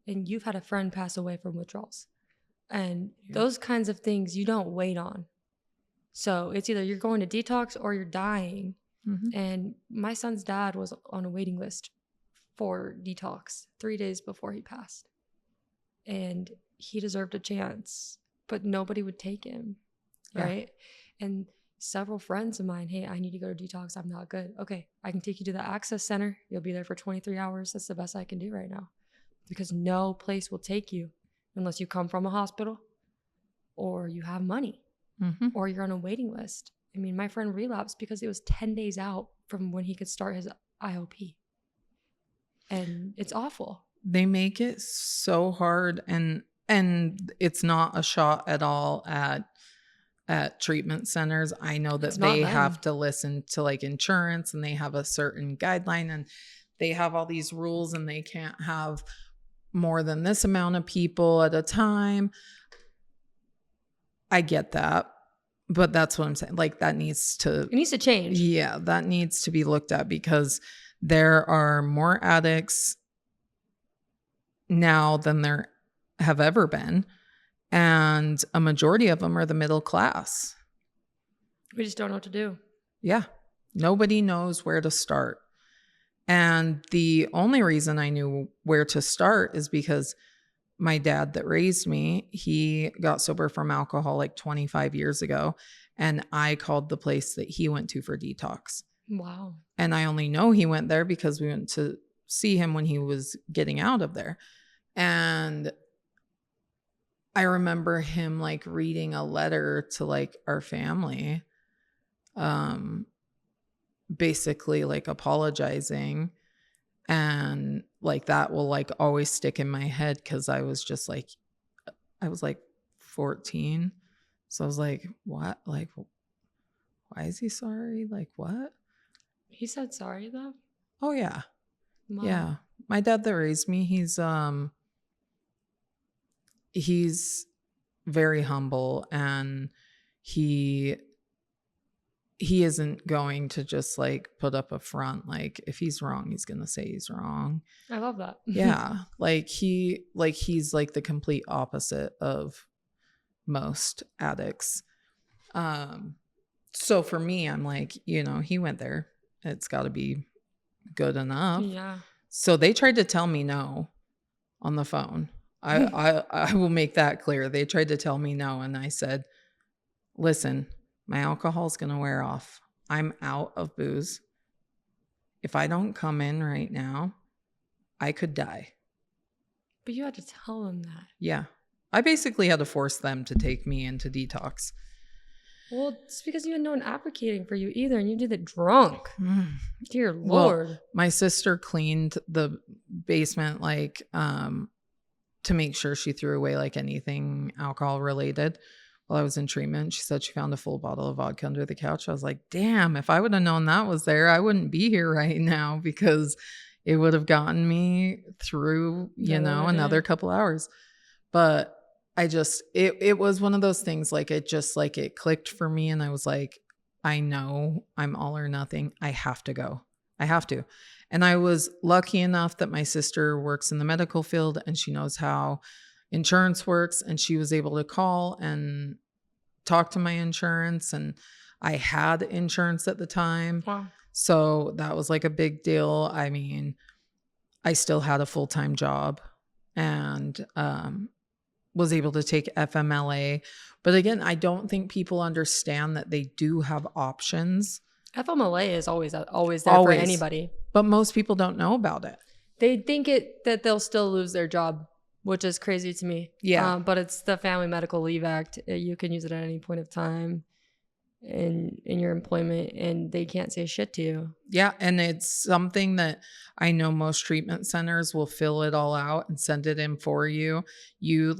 And you've had a friend pass away from withdrawals. And those kinds of things you don't wait on. So it's either you're going to detox or you're dying. And my son's dad was on a waiting list for detox 3 days before he passed. And he deserved a chance, but nobody would take him. Right. And several friends of mine, hey, I need to go to detox. I'm not good. Okay, I can take you to the Access Center. You'll be there for 23 hours. That's the best I can do right now. Because no place will take you unless you come from a hospital or you have money or you're on a waiting list. I mean, my friend relapsed because it was 10 days out from when he could start his IOP. And it's awful. They make it so hard, and it's not a shot at all at treatment centers. I know that they have to listen to like insurance, and they have a certain guideline, and they have all these rules, and they can't have more than this amount of people at a time. I get that, but that's what I'm saying. Like it needs to change. Yeah, that needs to be looked at, because there are more addicts now than there have ever been. And a majority of them are the middle class. We just don't know what to do. Yeah. Nobody knows where to start. And the only reason I knew where to start is because my dad that raised me, he got sober from alcohol like 25 years ago. And I called the place that he went to for detox. Wow. And I only know he went there because we went to see him when he was getting out of there. And I remember him like reading a letter to like our family, basically like apologizing. And like that will like always stick in my head, because I was like 14. So I was like, what? Like, why is he sorry? Like, what? He said sorry though? Oh yeah. Wow. Yeah. My dad that raised me, he's very humble, and he isn't going to just like put up a front. Like if he's wrong, he's going to say he's wrong. I love that. Yeah. He's like the complete opposite of most addicts. So for me, I'm like, you know, he went there. It's got to be good enough. Yeah. So they tried to tell me no on the phone. I will make that clear. They tried to tell me no, and I said, listen, my alcohol's going to wear off. I'm out of booze. If I don't come in right now, I could die. But you had to tell them that. Yeah. I basically had to force them to take me into detox. Well, it's because you had no one advocating for you either, and you did it drunk. Dear Lord. Well, my sister cleaned the basement to make sure she threw away like anything alcohol related while I was in treatment. She said she found a full bottle of vodka under the couch. I was like, damn, if I would have known that was there, I wouldn't be here right now, because it would have gotten me through, another couple hours. But I just, it was one of those things, like it clicked for me. And I was like, I know I'm all or nothing. I have to go. I have to. And I was lucky enough that my sister works in the medical field, and she knows how insurance works. And she was able to call and talk to my insurance. And I had insurance at the time. Wow. So that was like a big deal. I mean, I still had a full-time job, and was able to take FMLA. But again, I don't think people understand that they do have options. FMLA is always there for anybody. But most people don't know about it. They think that they'll still lose their job, which is crazy to me. Yeah. But it's the Family Medical Leave Act. You can use it at any point of time in your employment, and they can't say shit to you. Yeah. And it's something that I know most treatment centers will fill it all out and send it in for you. You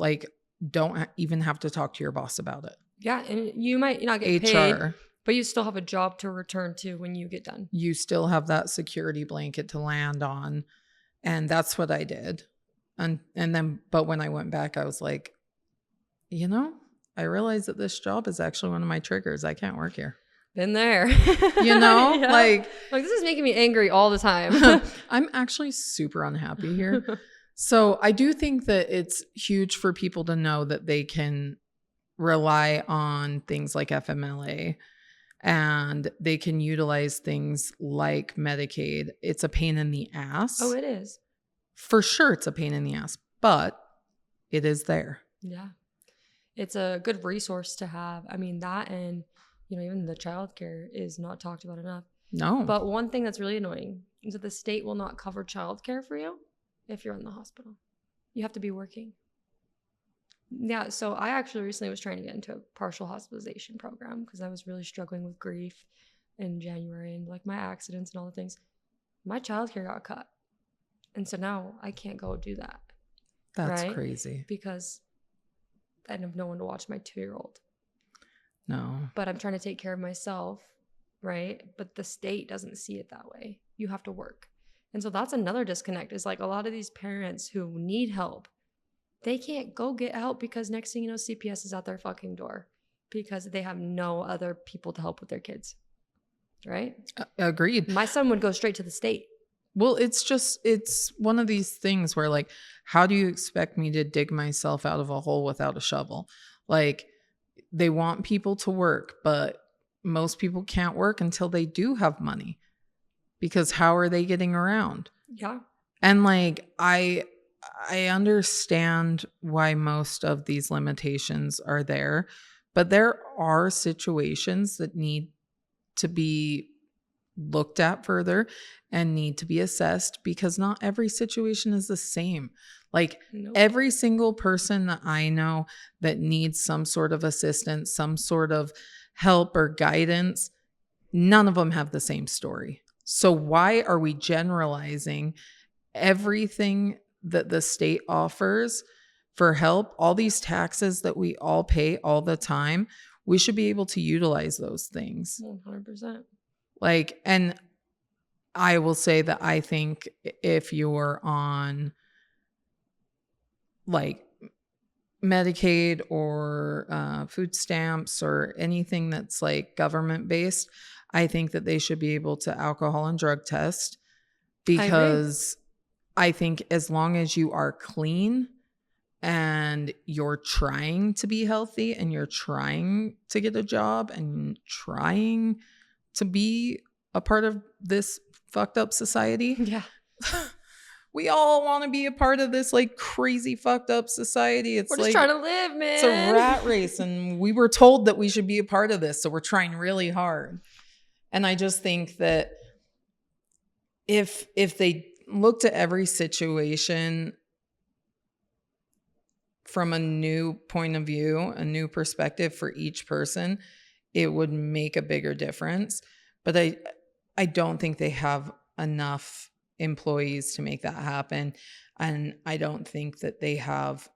don't even have to talk to your boss about it. Yeah. And you might not get paid, but you still have a job to return to when you get done. You still have that security blanket to land on. And that's what I did. And then, but when I went back, I was like, you know, I realized that this job is actually one of my triggers. I can't work here. Been there. You know, Yeah. like this is making me angry all the time. I'm actually super unhappy here. So I do think that it's huge for people to know that they can rely on things like FMLA and they can utilize things like Medicaid. It's a pain in the ass. Oh, it is. For sure, it's a pain in the ass, but it is there. Yeah. It's a good resource to have. I mean, that and, even the childcare is not talked about enough. No. But one thing that's really annoying is that the state will not cover childcare for you if you're in the hospital. You have to be working. Yeah, so I actually recently was trying to get into a partial hospitalization program because I was really struggling with grief in January and like my accidents and all the things. My childcare got cut. And so now I can't go do that. That's right? crazy. Because I have no one to watch my 2-year-old. No. But I'm trying to take care of myself, right? But the state doesn't see it that way. You have to work. And so that's another disconnect is like a lot of these parents who need help, they can't go get help because next thing you know, CPS is at their fucking door because they have no other people to help with their kids, right? Agreed. My son would go straight to the state. Well, it's one of these things where like, how do you expect me to dig myself out of a hole without a shovel? Like, they want people to work, but most people can't work until they do have money because how are they getting around? Yeah. And like, I understand why most of these limitations are there, but there are situations that need to be looked at further and need to be assessed because not every situation is the same. Like every single person that I know that needs some sort of assistance, some sort of help or guidance, none of them have the same story. So why are we generalizing everything that the state offers for help, all these taxes that we all pay all the time? We should be able to utilize those things. 100%. Like, and I will say that I think if you're on like Medicaid or food stamps or anything that's like government based, I think that they should be able to alcohol and drug test because I think as long as you are clean and you're trying to be healthy and you're trying to get a job and trying to be a part of this fucked up society. Yeah. We all want to be a part of this like crazy fucked up society. It's we're just like trying to live, man. It's a rat race and we were told that we should be a part of this. So we're trying really hard. And I just think that if they looked at every situation from a new point of view, a new perspective for each person, it would make a bigger difference. But I don't think they have enough employees to make that happen. And I don't think that they have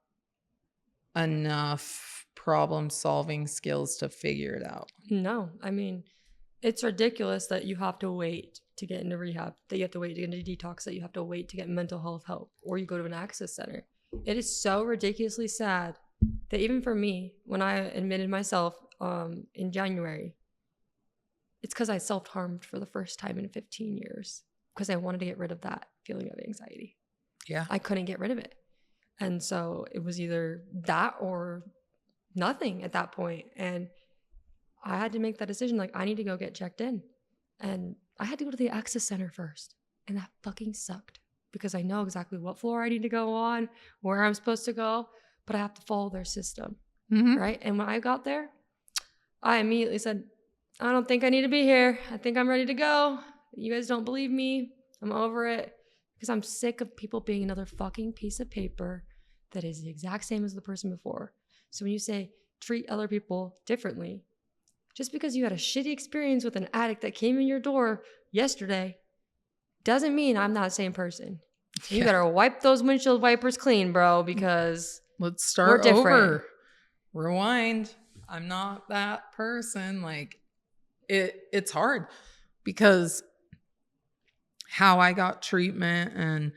enough problem solving skills to figure it out. No, I mean, it's ridiculous that you have to wait to get into rehab, that you have to wait to get into detox, that you have to wait to get mental health help, or you go to an access center. It is so ridiculously sad that even for me, when I admitted myself in January, it's because I self-harmed for the first time in 15 years because I wanted to get rid of that feeling of anxiety. Yeah. I couldn't get rid of it. And so it was either that or nothing at that point. And I had to make that decision. Like, I need to go get checked in. And I had to go to the access center first. And that fucking sucked because I know exactly what floor I need to go on, where I'm supposed to go, but I have to follow their system. Mm-hmm. Right? And when I got there, I immediately said, I don't think I need to be here. I think I'm ready to go. You guys don't believe me. I'm over it. Because I'm sick of people being another fucking piece of paper that is the exact same as the person before. So when you say treat other people differently, just because you had a shitty experience with an addict that came in your door yesterday doesn't mean I'm not the same person. Yeah. You better wipe those windshield wipers clean, bro, because let's start over. Rewind. I'm not that person. Like, it's hard because how I got treatment and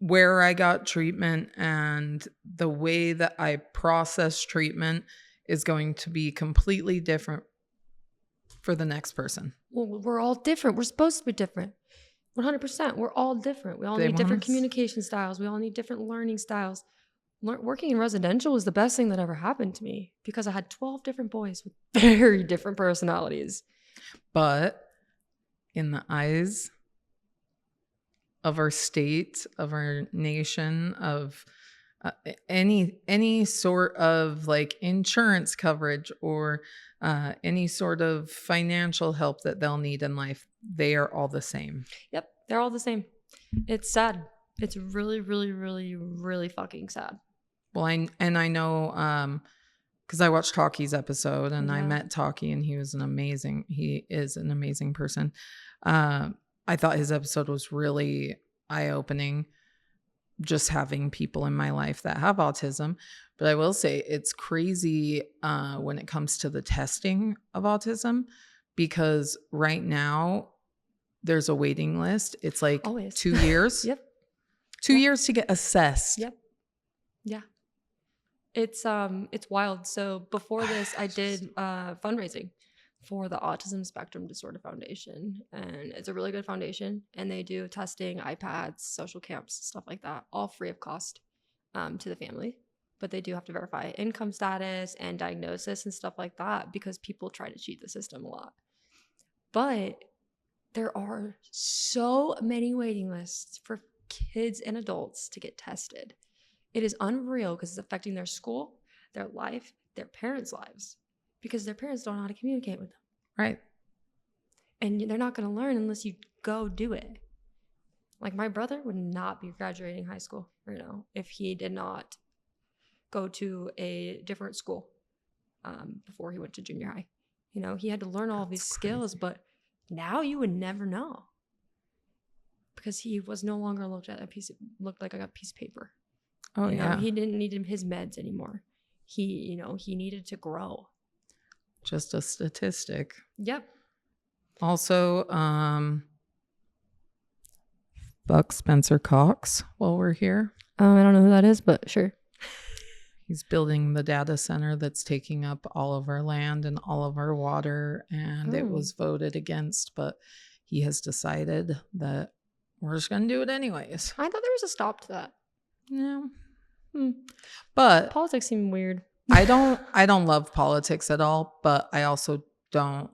where I got treatment and the way that I process treatment is going to be completely different for the next person. Well, we're all different. We're supposed to be different. 100%. We're all different. We all They need want different us- communication styles. We all need different learning styles. Working in residential was the best thing that ever happened to me because I had 12 different boys with very different personalities. But in the eyes of our state, of our nation, of any sort of like insurance coverage or any sort of financial help that they'll need in life, they are all the same. Yep, they're all the same. It's sad. It's really, really, really, really fucking sad. Well, I know because I watched Talkie's episode and I Yeah. met Talkie and he is an amazing person. I thought his episode was really eye-opening, just having people in my life that have autism. But I will say it's crazy when it comes to the testing of autism, because right now there's a waiting list. It's like Always. 2 years. Yep. 2 years to get assessed. Yep. Yeah. It's wild. So before this, I did fundraising for the Autism Spectrum Disorder Foundation, and it's a really good foundation. And they do testing, iPads, social camps, stuff like that, all free of cost to the family. But they do have to verify income status and diagnosis and stuff like that because people try to cheat the system a lot. But there are so many waiting lists for kids and adults to get tested. It is unreal because it's affecting their school, their life, their parents' lives, because their parents don't know how to communicate with them. Right. And they're not going to learn unless you go do it. Like my brother would not be graduating high school, if he did not go to a different school before he went to junior high. He had to learn all of these skills, but now you would never know because he was no longer looked like a piece of paper. Oh, yeah. He didn't need his meds anymore. He needed to grow. Just a statistic. Yep. Also, fuck Spencer Cox while we're here. I don't know who that is, but sure. He's building the data center that's taking up all of our land and all of our water, and it was voted against, but he has decided that we're just going to do it anyways. I thought there was a stop to that. No. But politics seem weird. I don't love politics at all, but I also don't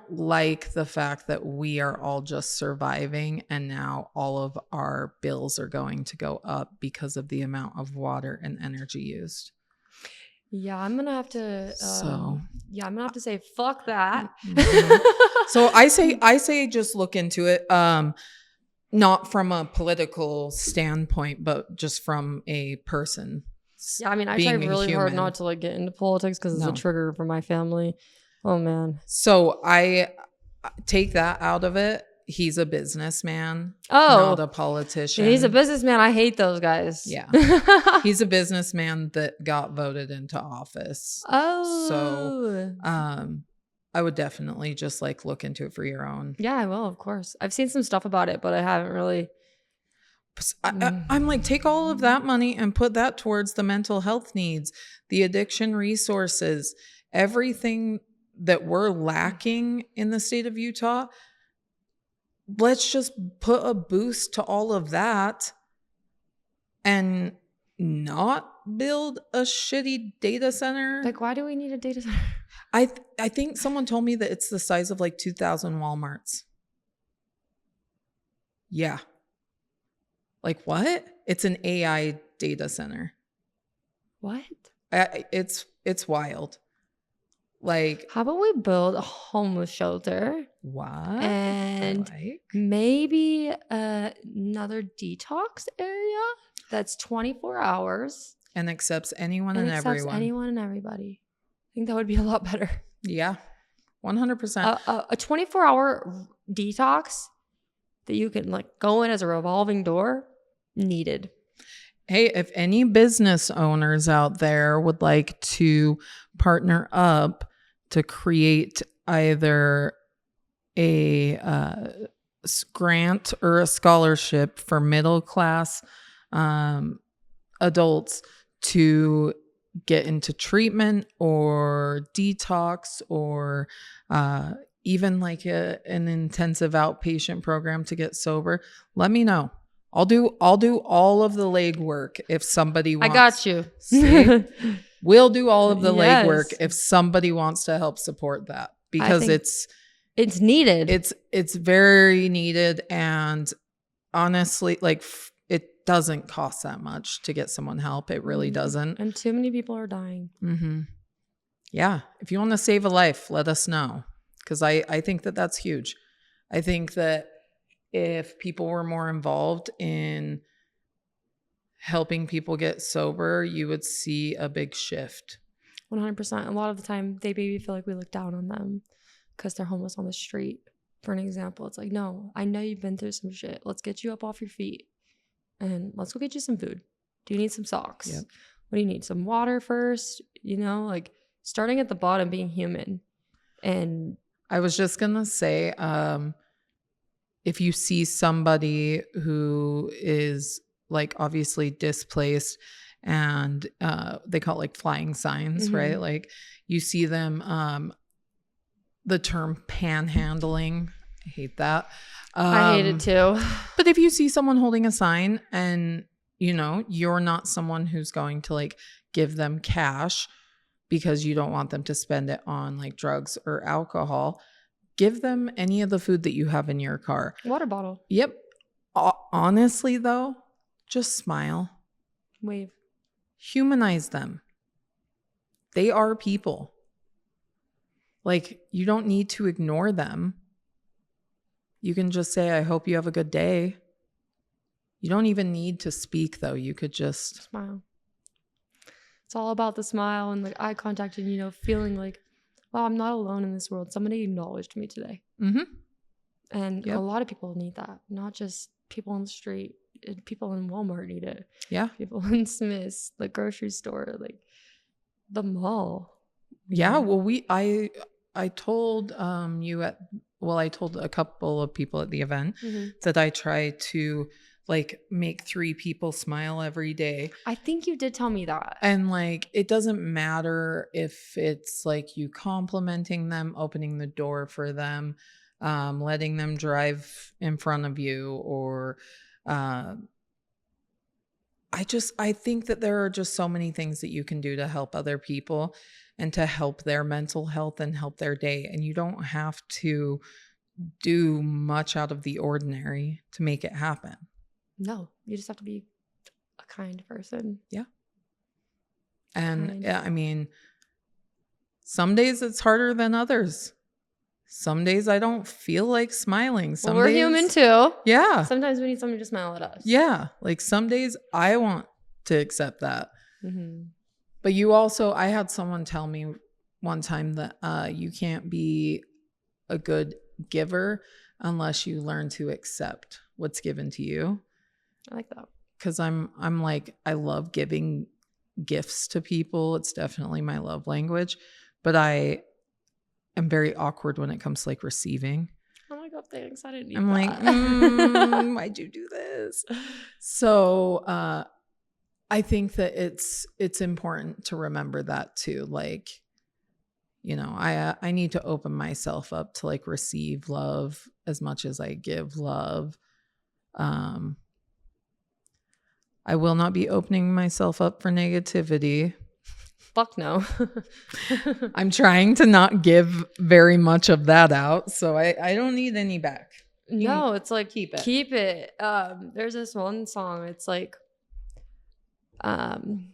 like the fact that we are all just surviving and now all of our bills are going to go up because of the amount of water and energy used. Yeah, I'm gonna have to. I'm gonna have to say fuck that. Mm-hmm. So I say just look into it. Not from a political standpoint, but just from a person. Yeah, I try really hard not to get into politics because it's a trigger for my family. Oh man. So I take that out of it. He's a businessman, not a politician. He's a businessman. I hate those guys. Yeah. He's a businessman that got voted into office. Oh. So I would definitely just look into it for your own. Yeah, I will, of course. I've seen some stuff about it, but I haven't really. I'm like, take all of that money and put that towards the mental health needs, the addiction resources, everything that we're lacking in the state of Utah. Let's just put a boost to all of that and not build a shitty data center. Why do we need a data center? I think someone told me that it's the size of 2,000 Walmarts. Yeah. What? It's an AI data center. What? It's wild. How about we build a homeless shelter? What? And maybe another detox area that's 24 hours. And accepts anyone and everyone. Accepts anyone and everybody. I think that would be a lot better. Yeah. 100%. A 24-hour detox that you can go in as a revolving door, needed. Hey, if any business owners out there would like to partner up to create either a grant or a scholarship for middle class adults to get into treatment or detox or even like an intensive outpatient program to get sober, let me know. I'll do all of the legwork if somebody wants. I got you. See? We'll do all of the Yes. legwork if somebody wants to help support that, because it's needed. It's very needed, and honestly, like it doesn't cost that much to get someone help. It really doesn't. And too many people are dying. Mm-hmm. Yeah. If you want to save a life, let us know, because I think that that's huge. I think that if people were more involved in helping people get sober, you would see a big shift. 100%. A lot of the time, they maybe feel like we look down on them because they're homeless on the street. For an example, it's like, no, I know you've been through some shit. Let's get you up off your feet and let's go get you some food. Do you need some socks? Yep. What do you need? Some water first? Like starting at the bottom, being human. And I was just going to say, if you see somebody who is like obviously displaced and they call it like flying signs, right? Like you see them, the term panhandling, I hate that. I hate it too. But if you see someone holding a sign and, you're not someone who's going to like give them cash because you don't want them to spend it on like drugs or alcohol, give them any of the food that you have in your car. Water bottle. Yep. Honestly, though, just smile. Wave. Humanize them. They are people. Like, you don't need to ignore them. You can just say, I hope you have a good day. You don't even need to speak, though. You could just smile. It's all about the smile and like eye contact and, feeling like, wow, I'm not alone in this world. Somebody acknowledged me today. Mm-hmm. And a lot of people need that. Not just people on the street. People in Walmart need it. Yeah. People in Smith's, the grocery store, like the mall. Yeah. Well, I told I told a couple of people at the event that I try to like make 3 people smile every day. I think you did tell me that. And like, it doesn't matter if it's like you complimenting them, opening the door for them, letting them drive in front of you, or I think that there are just so many things that you can do to help other people and to help their mental health and help their day. And you don't have to do much out of the ordinary to make it happen. No, you just have to be a kind person. Yeah. And I mean, some days it's harder than others. Some days I don't feel like smiling. Some we're days, human too. Yeah. Sometimes we need somebody to smile at us. Yeah. Like some days I want to accept that. Mm-hmm. But you also, I had someone tell me one time that you can't be a good giver unless you learn to accept what's given to you. I like that. Because I'm like, I love giving gifts to people. It's definitely my love language. But I am very awkward when it comes to like receiving. Oh my God, thanks. I didn't need I'm that. like, why'd you do this? So I think that it's important to remember that too. Like, I need to open myself up to like receive love as much as I give love. I will not be opening myself up for negativity. Fuck no. I'm trying to not give very much of that out, so I don't need any back. No, it's like keep it. Keep it. There's this one song. It's like go ahead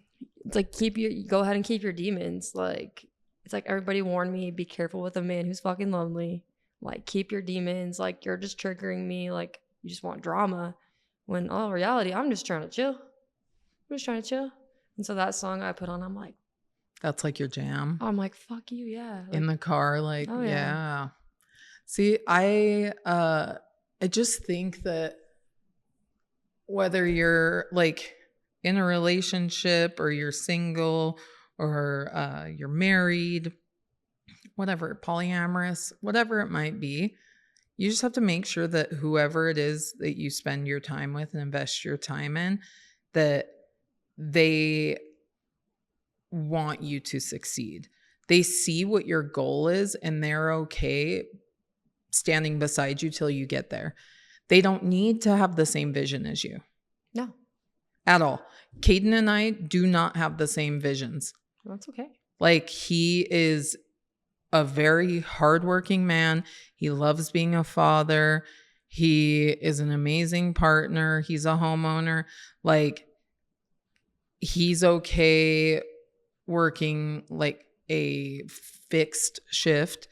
and keep your demons. Like it's like everybody warned me, be careful with a man who's fucking lonely. Like keep your demons. Like you're just triggering me. Like you just want drama. When all reality, I'm just trying to chill. I'm just trying to chill. And so that song I put on, I'm like, that's like your jam. I'm like, fuck you, yeah. Like, in the car, like, oh, yeah. See, I just think that whether you're like in a relationship or you're single or you're married, whatever, polyamorous, whatever it might be, You just have to make sure that whoever it is that you spend your time with and invest your time in, that they want you to succeed. They see what your goal is and they're okay standing beside you till you get there. They don't need to have the same vision as you. No. At all. Caden and I do not have the same visions. That's okay. Like, he is a very hardworking man. He loves being a father. He is an amazing partner. He's a homeowner. Like, he's okay working like a fixed shift,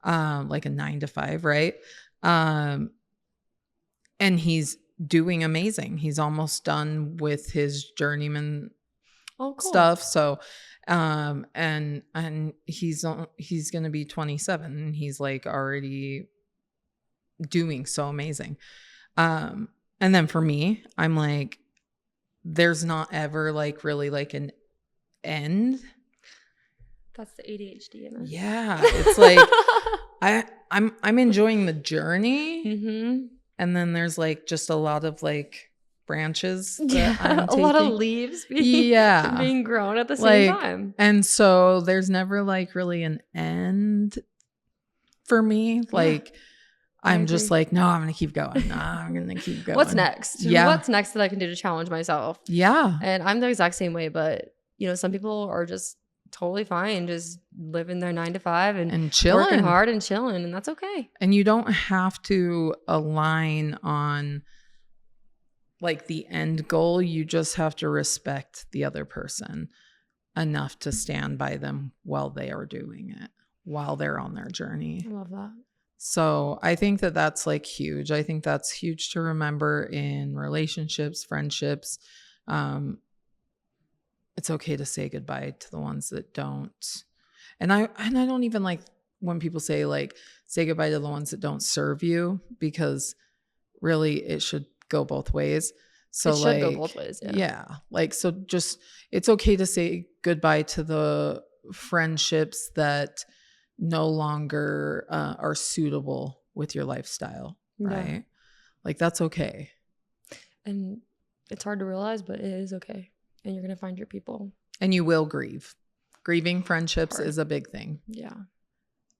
like a 9 to 5, right? And he's doing amazing. He's almost done with his journeyman stuff. So, and he's going to be 27 and he's like already doing so amazing. And then for me, I'm like, there's not ever like really like an end. That's the ADHD in us. Yeah. It's like, I'm enjoying the journey. Mm-hmm. And then there's like just a lot of like branches. A lot of leaves being grown at the same time. And so there's never like really an end for me. Like, I'm just like, no, I'm going to keep going. No, I'm going to keep going. What's next? Yeah. What's next that I can do to challenge myself? Yeah. And I'm the exact same way, but you know, some people are just totally fine just living their 9 to 5 and chilling, working hard and chilling, and that's okay. And you don't have to align on like the end goal. You just have to respect the other person enough to stand by them while they are doing it, while they're on their journey. I love that. So I think that that's like huge. I think that's huge to remember in relationships, friendships. It's okay to say goodbye to the ones that don't. And I don't even like when people say like, say goodbye to the ones that don't serve you, because really it should go both ways. So it should go both ways. Yeah. Like, so just, it's okay to say goodbye to the friendships that no longer are suitable with your lifestyle. Right. Yeah. Like, that's okay. And it's hard to realize, but it is okay. And you're going to find your people. And you will grieve. Grieving friendships is a big thing. Yeah.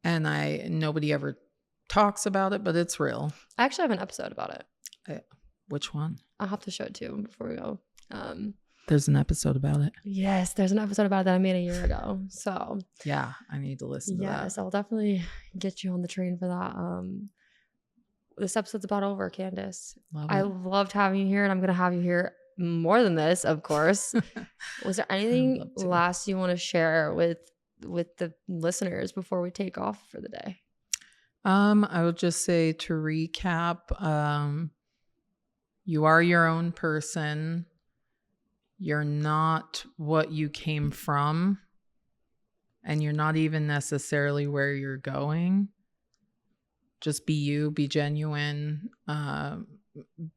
And nobody ever talks about it, but it's real. I actually have an episode about it. Which one? I'll have to show it to you before we go. There's an episode about it. Yes, there's an episode about it that I made a year ago. So yeah, I need to listen to that. Yes, I'll definitely get you on the train for that. This episode's about over, Candace. I loved having you here, and I'm going to have you here more than this, of course. Was there anything last you want to share with the listeners before we take off for the day? I would just say, to recap, you are your own person. You're not what you came from, and you're not even necessarily where you're going. Just be you, be genuine,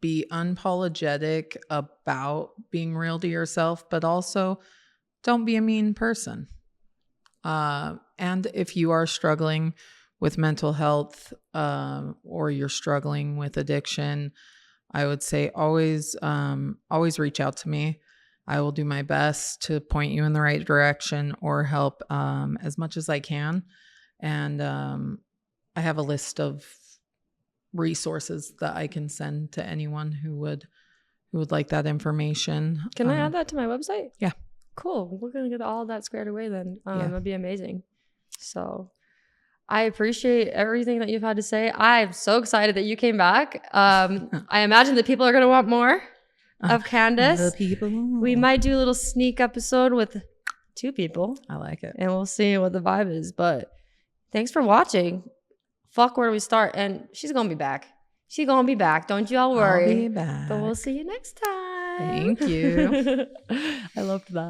be unapologetic about being real to yourself, but also don't be a mean person. And if you are struggling with mental health, or you're struggling with addiction, I would say always reach out to me. I will do my best to point you in the right direction or help as much as I can. And I have a list of resources that I can send to anyone who would like that information. Can I add that to my website? Yeah. Cool. We're going to get all that squared away then. That'd be amazing. So I appreciate everything that you've had to say. I'm so excited that you came back. I imagine that people are going to want more of Candace. We might do a little sneak episode with 2 people. I like it. And we'll see what the vibe is. But thanks for watching. Fuck, where do we start? And she's going to be back. She's going to be back. Don't y'all worry. I'll be back. But we'll see you next time. Thank you. I loved that.